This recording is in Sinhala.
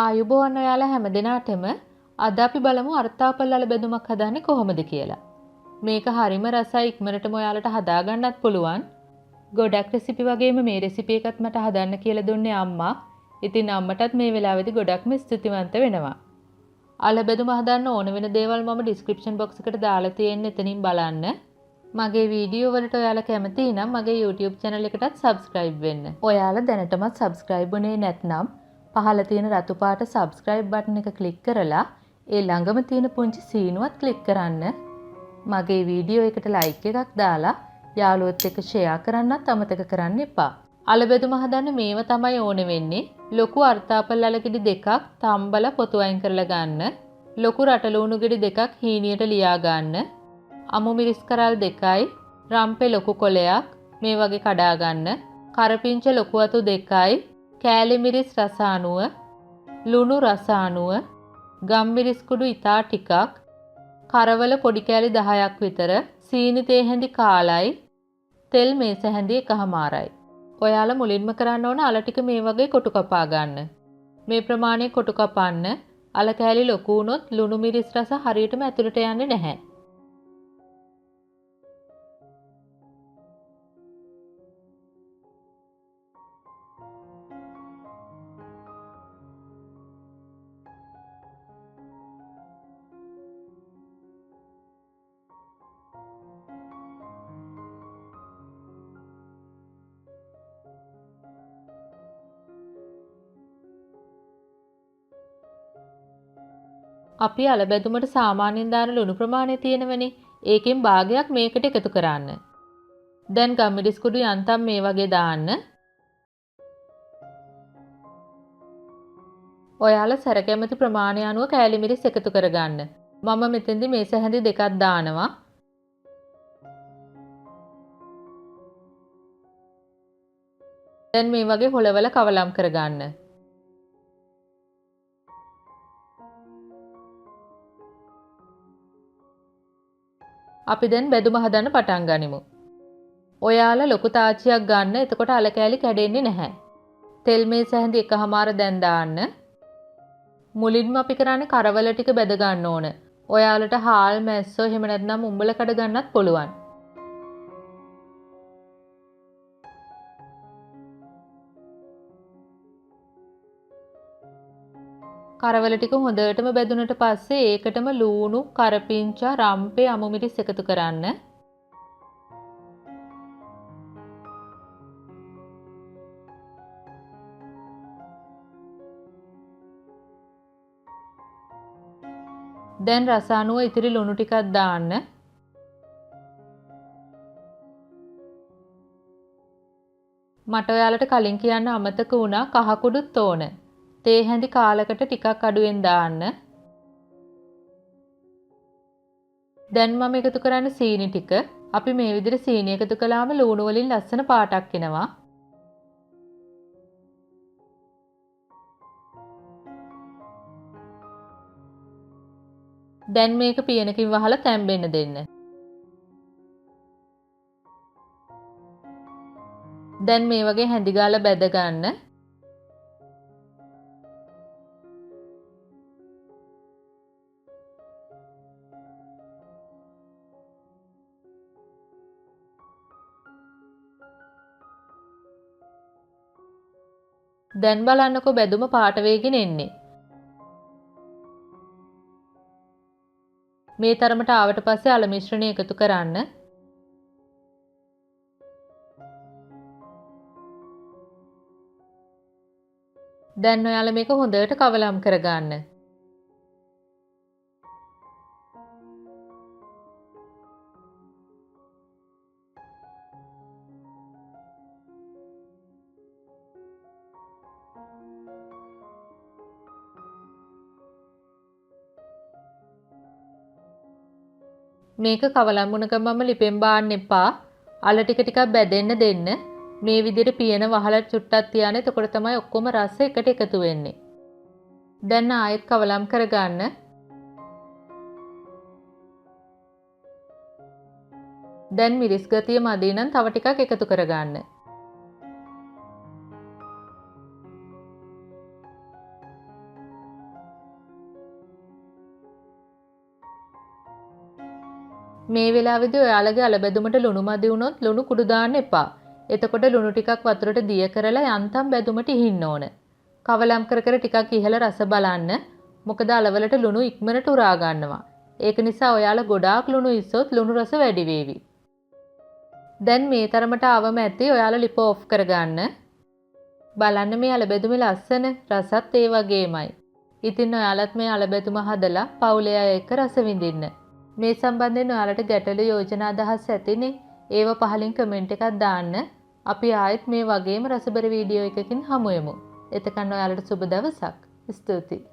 ආයුබෝවන් ඔයාලා හැමදෙනාටම අද අපි බලමු අර්තාපල් අල බෙදුමක් හදන්නේ කොහොමද කියලා. මේක හරිම රසයි ඉක්මනටම ඔයාලට හදා ගන්නත් පුළුවන්. ගොඩක් රෙසිපි වගේම මේ රෙසිපි එකත් මට හදන්න කියලා දුන්නේ අම්මා. ඉතින් අම්මටත් මේ වෙලාවේදී ගොඩක්ම ස්තුතිවන්ත වෙනවා. අල බෙදුම හදන්න ඕන වෙන දේවල් මම description box එකට දාලා තියෙන එතනින් බලන්න. මගේ වීඩියෝ වලට ඔයාලා කැමති නම් මගේ YouTube channel එකටත් subscribe වෙන්න. ඔයාලා දැනටමත් subscribe වුණේ නැත්නම් පහළ තියෙන රතු පාට subscribe button එක click කරලා ඒ ළඟම තියෙන පුංචි සීනුවත් click කරන්න. මගේ වීඩියෝ එකට like එකක් දාලා යාළුවොත් එක්ක share කරන්නත් අමතක කරන්න එපා. අල බෙදුම හදන්න මේව තමයි ඕනේ වෙන්නේ. ලොකු අර්තාපල් අල ගෙඩි දෙකක් තම්බල පොතු අයින් කරලා ගන්න. ලොකු රටලුණු ගෙඩි දෙකක් හීනියට ලියා ගන්න. අමු මිරිස් කරල් දෙකයි, රම්පේ ලොකු කොලයක් මේ වගේ කඩා ගන්න. කරපිංච ලොකු අතු දෙකයි, කෑලි මිරිස් රස අනුව, ලුණු රස අනුව, ගම් මිරිස් කුඩු ඉතා ටිකක්, කරවල පොඩි කෑලි 10ක් විතර, සීනි තේ හැඳි කාලයි, තෙල් මේස හැඳි එකහමාරයි. ඔයාලා මුලින්ම කරන්න ඕන අල ටික මේ වගේ කොටු කපා ගන්න. මේ ප්‍රමාණය කොටු කපන්න. අල කෑලි ලොකු වුණොත් ලුණු මිරිස් රස හරියටම ඇතුළට යන්නේ නැහැ. අපි අල බෙදුමට සාමාන්‍යයෙන් දාන ලුණු ප්‍රමාණය තියෙනවනේ. ඒකෙන් භාගයක් මේකට එකතු කරන්න. දැන් ගම්මිරිස් කුඩු යන්තම් මේ වගේ දාන්න. ඔයාලා සැර කැමති ප්‍රමාණය අනුව කෑලි මිරිස් එකතු කරගන්න. මම මෙතෙන්දි මේස හැඳි දෙකක් දානවා. දැන් මේ වගේ හොලවල කවලම් කරගන්න. අපි දැන් බෙදුම හදන්න පටන් ගනිමු. ඔයාලා ලොකු තාච්චියක් ගන්න. එතකොට අල කෑලි කැඩෙන්නේ නැහැ. තෙල් මේස හැඳි එකහමාර දැන් දාන්න. මුලින්ම අපි කරන්නේ කරවල ටික බෙද ගන්න ඕන. ඔයාලට හාල් මැස්සෝ එහෙම නැත්නම් උඹල කඩ ගන්නත් පුළුවන්. කරවල ටික හොඳටම බැදුනට පස්සේ ඒකටම ලූණු, කරපිංචා, රම්පේ, අමු මිරිස් එකතු කරන්න. දැන් රස අනුව ඉතිරි ලුණු ටිකක් දාන්න. මට ඔයාලට කලින් කියන්න අමතක වුණා කහ කුඩුත් ඕන. තේ හැඳි කාලකට ටිකක් අඩුවෙන් දාන්න. දැන් මම එකතු කරන්නේ සීනි ටික. අපි මේ විදිහට සීනි එකතු කළාම ලුණු වලින් ලස්සන පාටක් එනවා. දැන් මේක පියනකින් වහලා තැම්බෙන්න දෙන්න. දැන් මේ වගේ හැඳි ගාලා බැද ගන්න. දැන් බලන්නකෝ බැදුම පාට වේගෙන එන්නේ. මේ තරමට ආවට පස්සේ අල මිශ්‍රණය එකතු කරන්න. දැන් ඔයාලා මේක හොඳට කවලම් කරගන්න. මේක කවලම් වුණ ගමන්ම ලිපෙන් බාන්න එපා. අල ටික ටිකක් බැදෙන්න දෙන්න. මේ විදිහට පියන වහලා චුට්ටක් තියාන. එතකොට තමයි ඔක්කොම රස එකට එකතු වෙන්නේ. දැන් ආයෙත් කවලම් කරගන්න. දැන් මිරිස් ගතිය මදි නම් තව ටිකක් එකතු කරගන්න. මේ වෙලාවේදී ඔයාලගේ අලබැදුමට ලුණු මදි වුණොත් ලුණු කුඩු දාන්න එපා. එතකොට ලුණු ටිකක් වතුරට දිය කරලා යන්තම් බැදුමට ඉහින්න ඕන. කවලම් කර කර ටිකක් ඉහළ රස බලන්න. මොකද අලවලට ලුණු ඉක්මනට උරා ගන්නවා. ඒක නිසා ඔයාලා ගොඩාක් ලුණු ඉස්සොත් ලුණු රස වැඩි වේවි. දැන් මේ තරමට ආවම ඇති ඔයාලා ලිප ඔෆ් කරගන්න. බලන්න මේ අලබැදුමේ ලස්සන රසත් ඒ වගේමයි. ඉතින් ඔයාලත් මේ අලබැදුම හදලා පවුලේ අය එක්ක රස විඳින්න. මේ සම්බන්ධයෙන් ඔයාලට ගැටළු යෝජනා අදහස් ඇතිනේ. ඒව පහලින් කමෙන්ට් එකක් දාන්න. අපි ආයෙත් මේ වගේම රසබර වීඩියෝ එකකින් හමු වෙමු. එතකන් ඔයාලට සුබ දවසක්. ස්තුතියි.